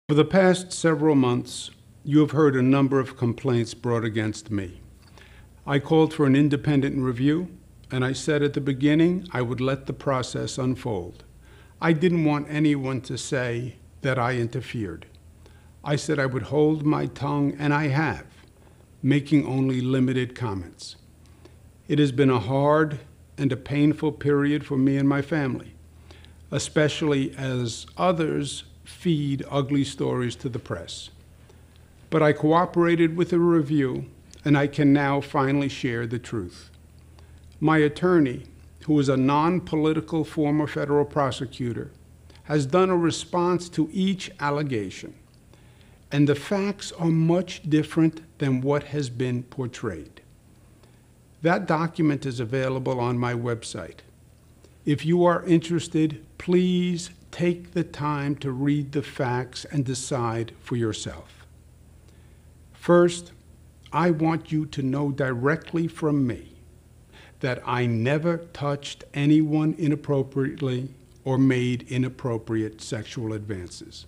For the past several months, you have heard a number of complaints brought against me. I called for an independent review, and I said at the beginning I would let the process unfold. I didn't want anyone to say that I interfered. I said I would hold my tongue, and I have, making only limited comments. It has been a hard and a painful period for me and my family, especially as others feed ugly stories to the press. But I cooperated with the review, and I can now finally share the truth. My attorney, who is a non-political former federal prosecutor, has done a response to each allegation, and the facts are much different than what has been portrayed. That document is available on my website. If you are interested, please take the time to read the facts and decide for yourself. First, I want you to know directly from me that I never touched anyone inappropriately or made inappropriate sexual advances.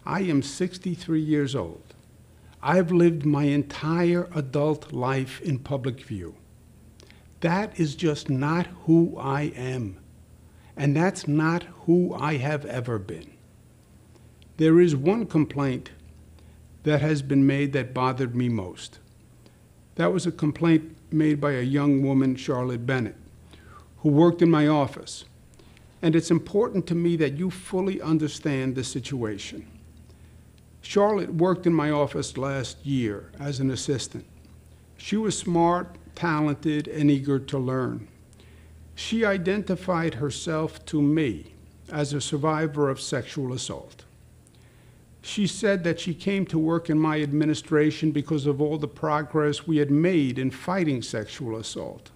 I am 63 years old. I've lived my entire adult life in public view. That is just not who I am, and that's not who I have ever been. There is one complaint that has been made that bothered me most. That was a complaint made by a young woman, Charlotte Bennett, who worked in my office. And it's important to me that you fully understand the situation. Charlotte worked in my office last year as an assistant. She was smart, talented, and eager to learn. She identified herself to me as a survivor of sexual assault. She said that she came to work in my administration because of all the progress we had made in fighting sexual assault.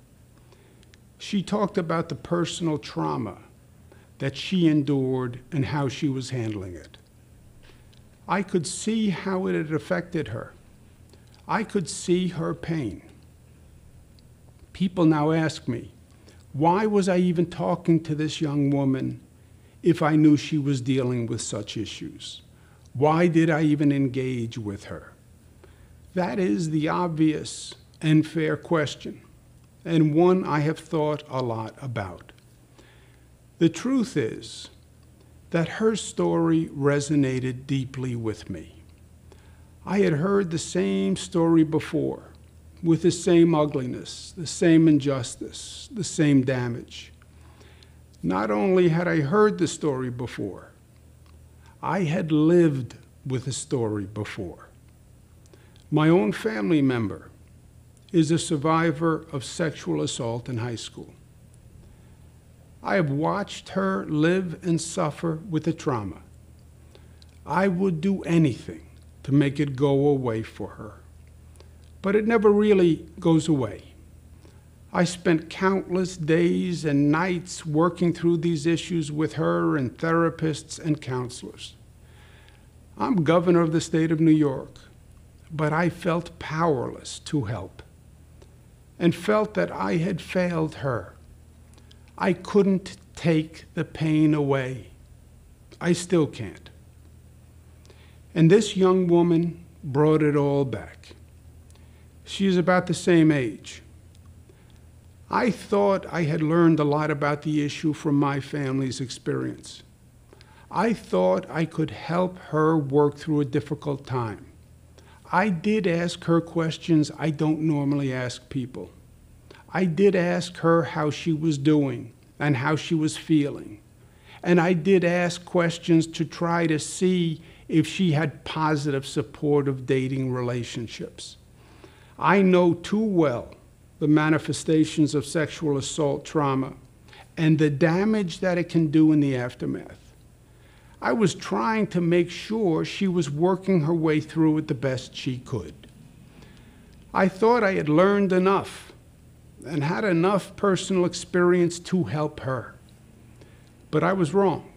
She talked about the personal trauma that she endured and how she was handling it. I could see how it had affected her. I could see her pain. People now ask me, why was I even talking to this young woman if I knew she was dealing with such issues? Why did I even engage with her? That is the obvious and fair question, and one I have thought a lot about. The truth is that her story resonated deeply with me. I had heard the same story before, with the same ugliness, the same injustice, the same damage. Not only had I heard the story before, I had lived with the story before. My own family member is a survivor of sexual assault in high school. I have watched her live and suffer with the trauma. I would do anything to make it go away for her, but it never really goes away. I spent countless days and nights working through these issues with her and therapists and counselors. I'm governor of the state of New York, but I felt powerless to help and felt that I had failed her. I couldn't take the pain away. I still can't. And this young woman brought it all back. She is about the same age. I thought I had learned a lot about the issue from my family's experience. I thought I could help her work through a difficult time. I did ask her questions I don't normally ask people. I did ask her how she was doing and how she was feeling. And I did ask questions to try to see if she had positive, supportive dating relationships. I know too well the manifestations of sexual assault trauma and the damage that it can do in the aftermath. I was trying to make sure she was working her way through it the best she could. I thought I had learned enough and had enough personal experience to help her. But I was wrong.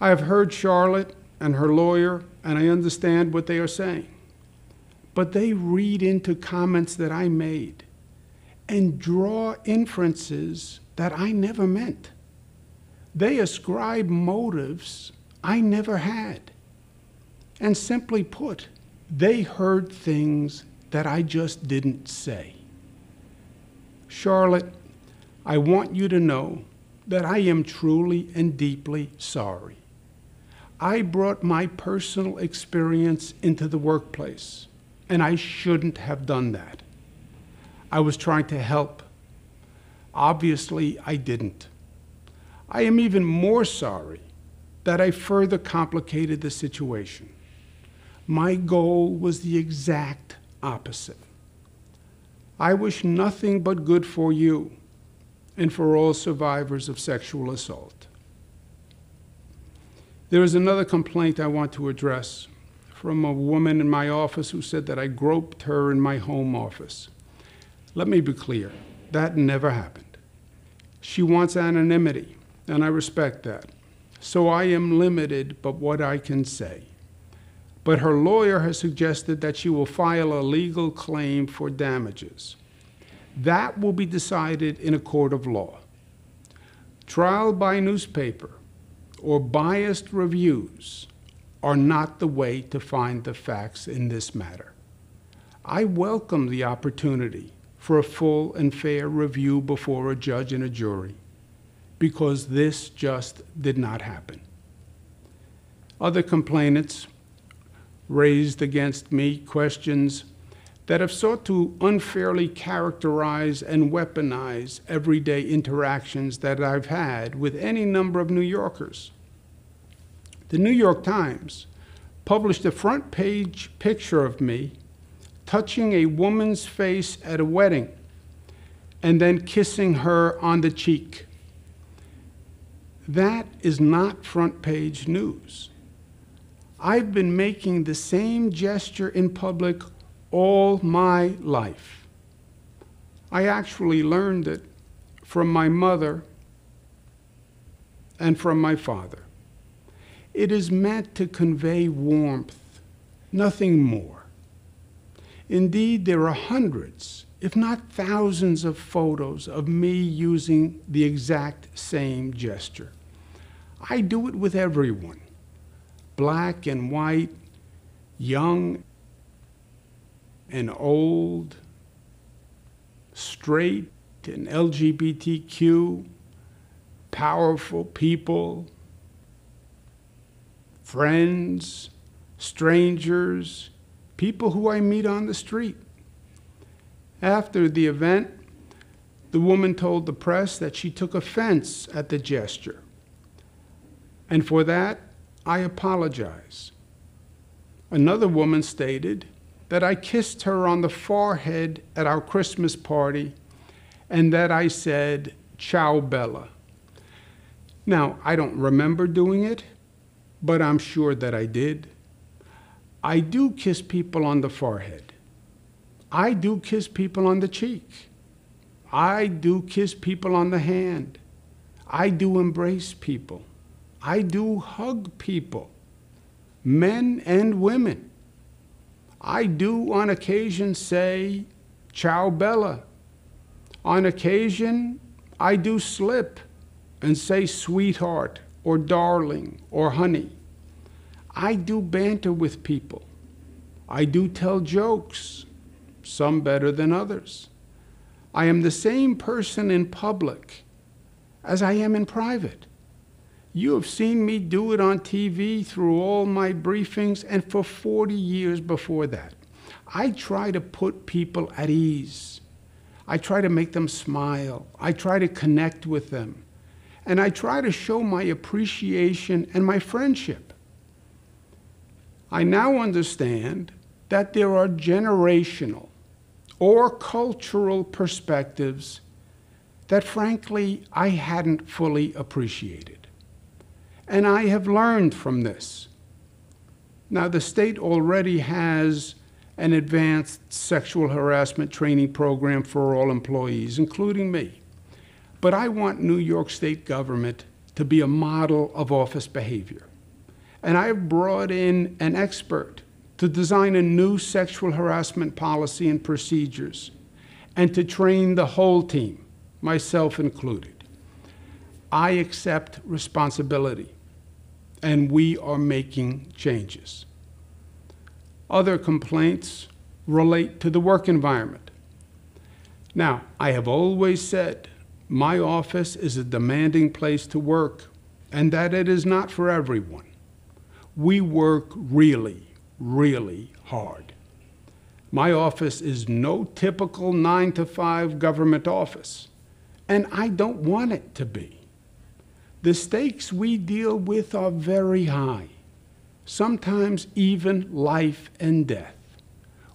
I have heard Charlotte and her lawyer, and I understand what they are saying. But they read into comments that I made and draw inferences that I never meant. They ascribe motives I never had. And simply put, they heard things that I just didn't say. Charlotte, I want you to know that I am truly and deeply sorry. I brought my personal experience into the workplace, and I shouldn't have done that. I was trying to help. Obviously, I didn't. I am even more sorry that I further complicated the situation. My goal was the exact opposite. I wish nothing but good for you and for all survivors of sexual assault. There is another complaint I want to address from a woman in my office who said that I groped her in my home office. Let me be clear, that never happened. She wants anonymity, and I respect that. So I am limited but what I can say. But her lawyer has suggested that she will file a legal claim for damages. That will be decided in a court of law. Trial by newspaper or biased reviews are not the way to find the facts in this matter. I welcome the opportunity for a full and fair review before a judge and a jury, because this just did not happen. Other complainants raised against me questions that have sought to unfairly characterize and weaponize everyday interactions that I've had with any number of New Yorkers. The New York Times published a front page picture of me touching a woman's face at a wedding and then kissing her on the cheek. That is not front page news. I've been making the same gesture in public all my life. I actually learned it from my mother and from my father. It is meant to convey warmth, nothing more. Indeed, there are hundreds, if not thousands, of photos of me using the exact same gesture. I do it with everyone, black and white, young and old, straight and LGBTQ, powerful people, friends, strangers, people who I meet on the street. After the event, the woman told the press that she took offense at the gesture. And for that, I apologize. Another woman stated that I kissed her on the forehead at our Christmas party and that I said, "Ciao, Bella." Now, I don't remember doing it, but I'm sure that I did. I do kiss people on the forehead. I do kiss people on the cheek. I do kiss people on the hand. I do embrace people. I do hug people, men and women. I do on occasion say, "Ciao, Bella." On occasion, I do slip and say sweetheart or darling or honey. I do banter with people. I do tell jokes, some better than others. I am the same person in public as I am in private. You have seen me do it on TV through all my briefings and for 40 years before that. I try to put people at ease. I try to make them smile. I try to connect with them. And I try to show my appreciation and my friendship. I now understand that there are generational or cultural perspectives that, frankly, I hadn't fully appreciated. And I have learned from this. Now, the state already has an advanced sexual harassment training program for all employees, including me. But I want New York State government to be a model of office behavior. And I have brought in an expert to design a new sexual harassment policy and procedures, and to train the whole team, myself included. I accept responsibility, and we are making changes. Other complaints relate to the work environment. Now, I have always said my office is a demanding place to work and that it is not for everyone. We work really, really hard. My office is no typical 9-to-5 government office, and I don't want it to be. The stakes we deal with are very high, sometimes even life and death.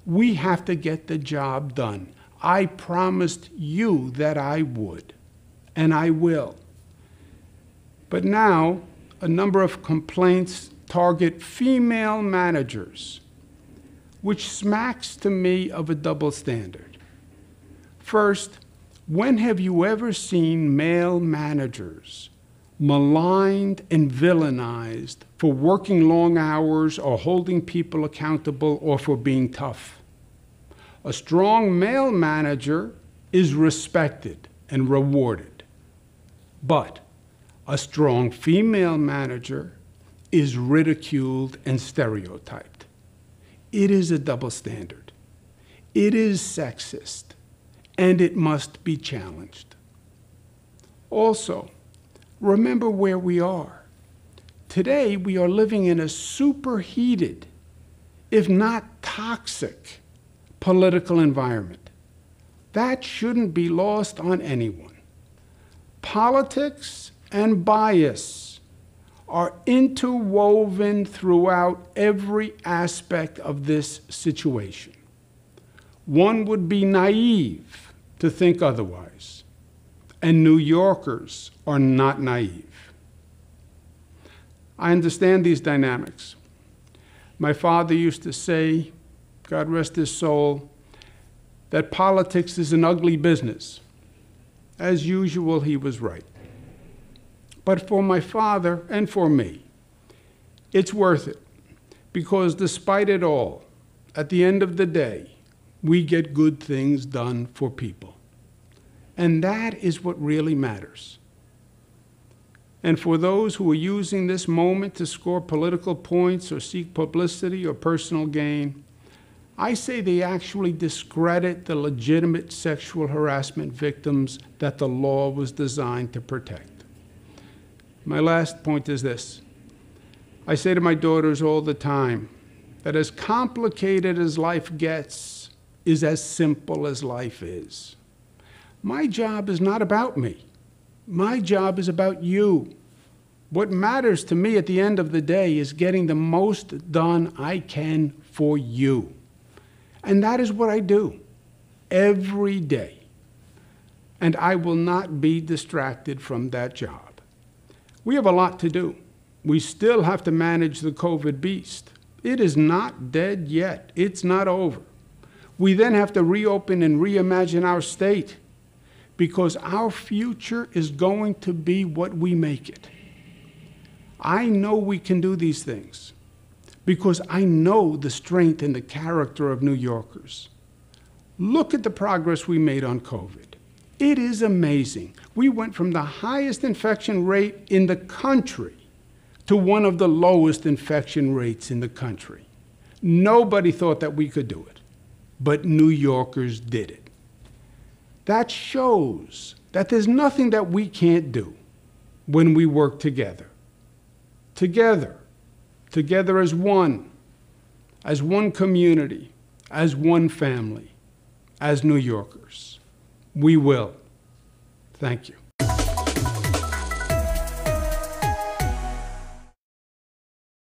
We have to get the job done. I promised you that I would, and I will. But now, a number of complaints target female managers, which smacks to me of a double standard. First, when have you ever seen male managers maligned and villainized for working long hours or holding people accountable or for being tough? A strong male manager is respected and rewarded, but a strong female manager is ridiculed and stereotyped. It is a double standard. It is sexist, and it must be challenged. Also, remember where we are. Today, we are living in a superheated, if not toxic, political environment. That shouldn't be lost on anyone. Politics and bias are interwoven throughout every aspect of this situation. One would be naive to think otherwise, and New Yorkers are not naive. I understand these dynamics. My father used to say, God rest his soul, that politics is an ugly business. As usual, he was right. But for my father and for me, it's worth it, because despite it all, at the end of the day, we get good things done for people. And that is what really matters. And for those who are using this moment to score political points or seek publicity or personal gain, I say they actually discredit the legitimate sexual harassment victims that the law was designed to protect. My last point is this. I say to my daughters all the time that as complicated as life gets is as simple as life is. My job is not about me. My job is about you. What matters to me at the end of the day is getting the most done I can for you. And that is what I do every day. And I will not be distracted from that job. We have a lot to do. We still have to manage the COVID beast. It is not dead yet. It's not over. We then have to reopen and reimagine our state, because our future is going to be what we make it. I know we can do these things because I know the strength and the character of New Yorkers. Look at the progress we made on COVID. It is amazing. We went from the highest infection rate in the country to one of the lowest infection rates in the country. Nobody thought that we could do it, but New Yorkers did it. That shows that there's nothing that we can't do when we work together. Together as one community, as one family, as New Yorkers. We will. Thank you.